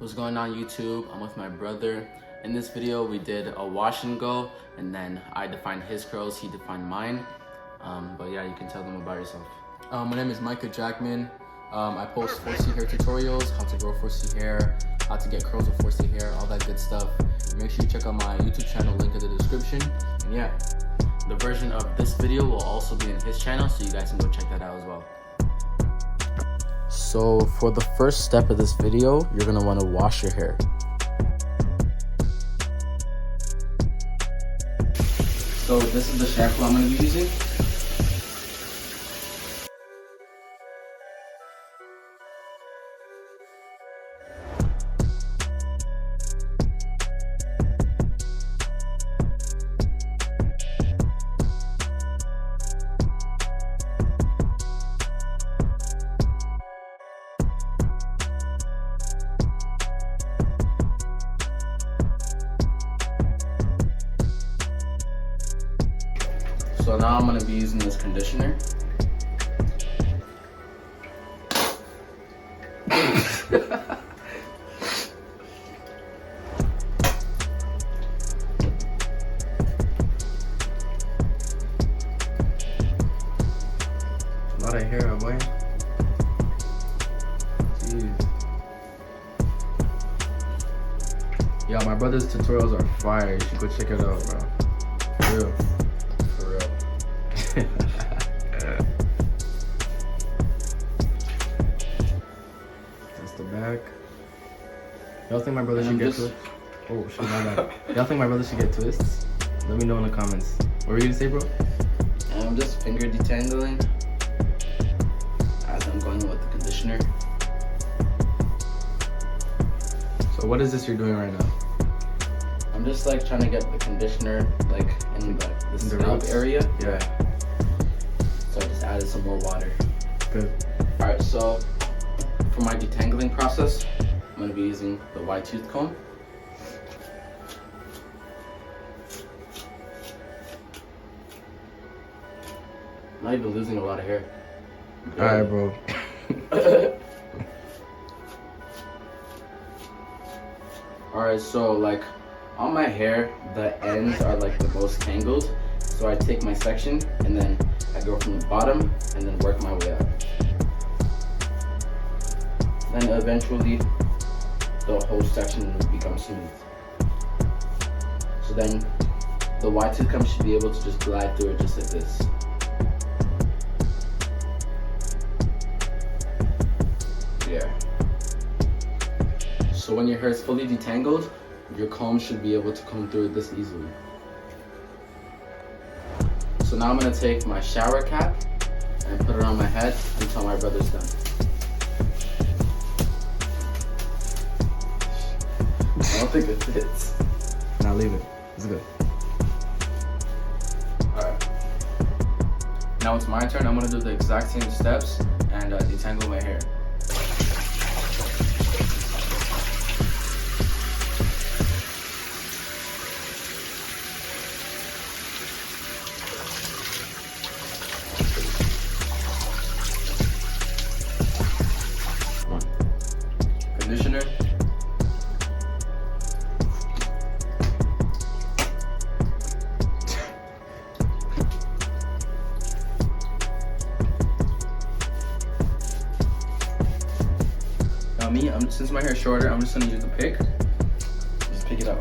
What's going on YouTube? I'm with my brother. In this video we did a wash and go, and then I defined his curls, he defined mine. But yeah, you can tell them about yourself. My name is Mykah Jackman. I post 4C hair tutorials, how to grow 4C hair, how to get curls with 4C hair, all that good stuff. Make sure you check out my YouTube channel, link in the description. And yeah, the version of this video will also be in his channel, so you guys can go check that out as well. So for the first step of this video, you're gonna wanna wash your hair. So this is the shampoo I'm gonna be using. So now I'm going to be using this conditioner. A lot of hair, boy. Jeez. Yo, my brother's tutorials are fire. You should go check it out, bro. For real. That's the back. Y'all think my brother should get twists? Oh shit, my bad. Y'all think my brother should get twists? Let me know in the comments. What were you gonna say, bro? I'm just finger detangling as I'm going with the conditioner. So what is this you're doing right now? I'm just like trying to get the conditioner like in the scalp area. Yeah. So I just added some more water. Good. Alright, so for my detangling process, I'm going to be using the wide tooth comb. I'm not even losing a lot of hair. Alright, bro. Alright, so like on my hair, the ends are like the most tangled. So I take my section and then I go from the bottom and then work my way up. Then eventually the whole section becomes smooth. So then the wide tooth comb should be able to just glide through it just like this. Yeah. So when your hair is fully detangled, your comb should be able to come through it this easily. So now I'm going to take my shower cap and put it on my head until my brother's done. I don't think it fits. Now leave it. It's good. Alright. Now it's my turn. I'm going to do the exact same steps and detangle my hair. Conditioner. Now me, since my hair is shorter, I'm just gonna use the pick. Just pick it up.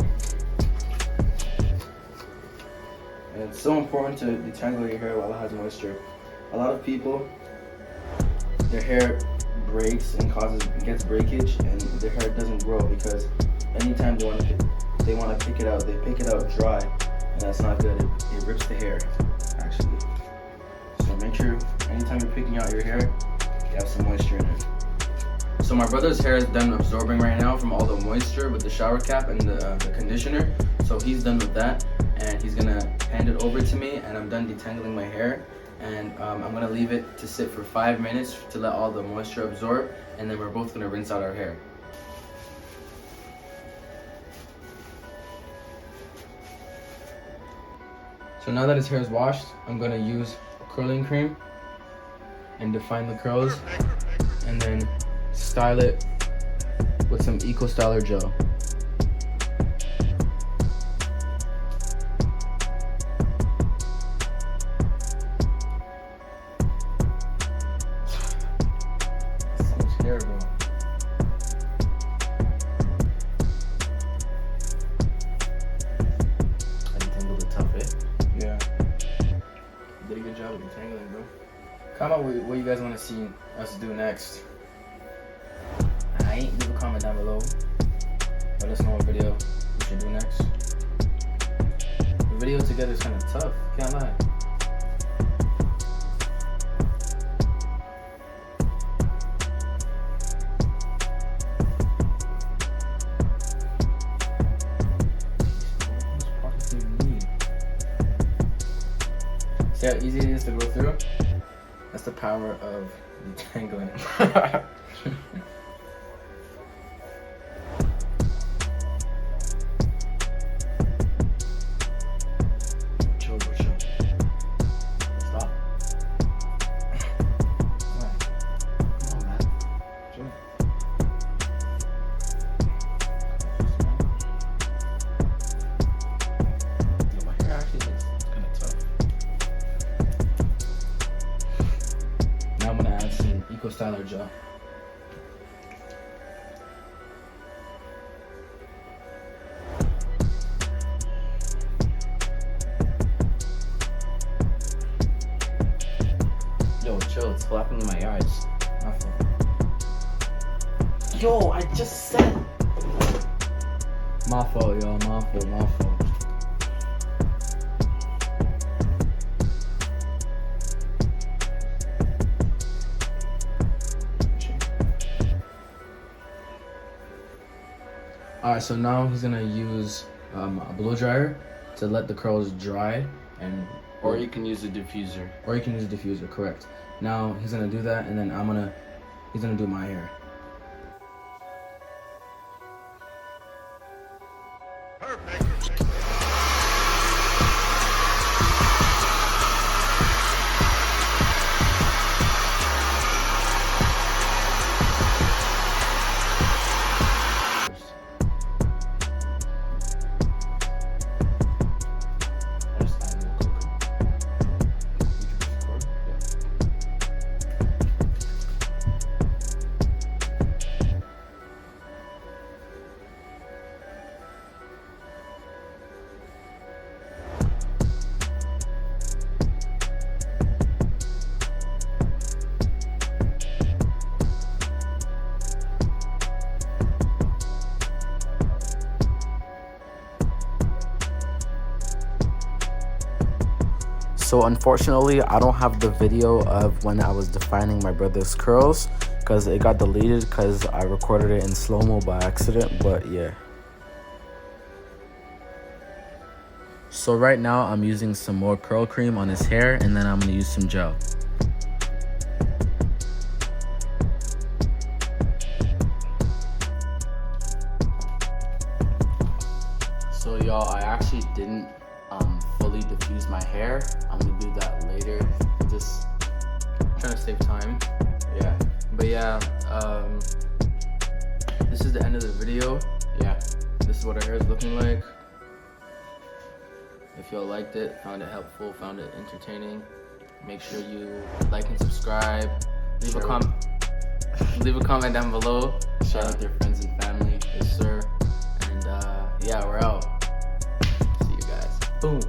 And it's so important to detangle your hair while it has moisture. A lot of people, their hair breaks and gets breakage, and their hair doesn't grow because anytime they want to pick it out, they pick it out dry, and that's not good. It rips the hair actually. So make sure anytime you're picking out your hair, you have some moisture in it. So my brother's hair is done absorbing right now from all the moisture with the shower cap and the conditioner. So he's done with that, and he's gonna hand it over to me, and I'm done detangling my hair. And I'm gonna leave it to sit for 5 minutes to let all the moisture absorb, and then we're both gonna rinse out our hair. So now that his hair is washed, I'm gonna use a curling cream and define the curls, and then style it with some Eco Styler gel. So much hair, bro. I detangled it tough, eh? Yeah. You did a good job with detangling, bro. Comment what you guys want to see us do next. Leave a comment down below. Let us know what video we should do next. The video together is kind of tough, can't lie. See how easy it is to go through? That's the power of detangling. Chill, bro, chill. Stop. Come on, man. Chill. Yo, my hair actually looks kind of tough. Now I'm gonna add some Eco Styler gel. Yo, chill. It's flapping in my eyes. My fault. Yo, I just said. My fault, y'all. My fault. My fault. Alright, so now he's gonna use a blow dryer to let the curls dry, and Or you can use a diffuser. or you can use a diffuser. Correct. Now he's gonna do that, and then he's gonna do my hair. So unfortunately, I don't have the video of when I was defining my brother's curls because it got deleted because I recorded it in slow-mo by accident, but yeah. So right now I'm using some more curl cream on his hair, and then I'm gonna use some gel. So y'all, I actually didn't fully diffuse my hair. I'm gonna do that later. Just Trying to save time. yeah, But yeah, this is the end of the video. yeah. This is what our hair is looking like. If y'all liked it, found it helpful, found it entertaining, make sure you like and subscribe. Leave Sure. Leave a comment down below. Share with your friends and family. Yes, sir. And yeah, we're out. See you guys. Boom.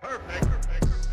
Perfect.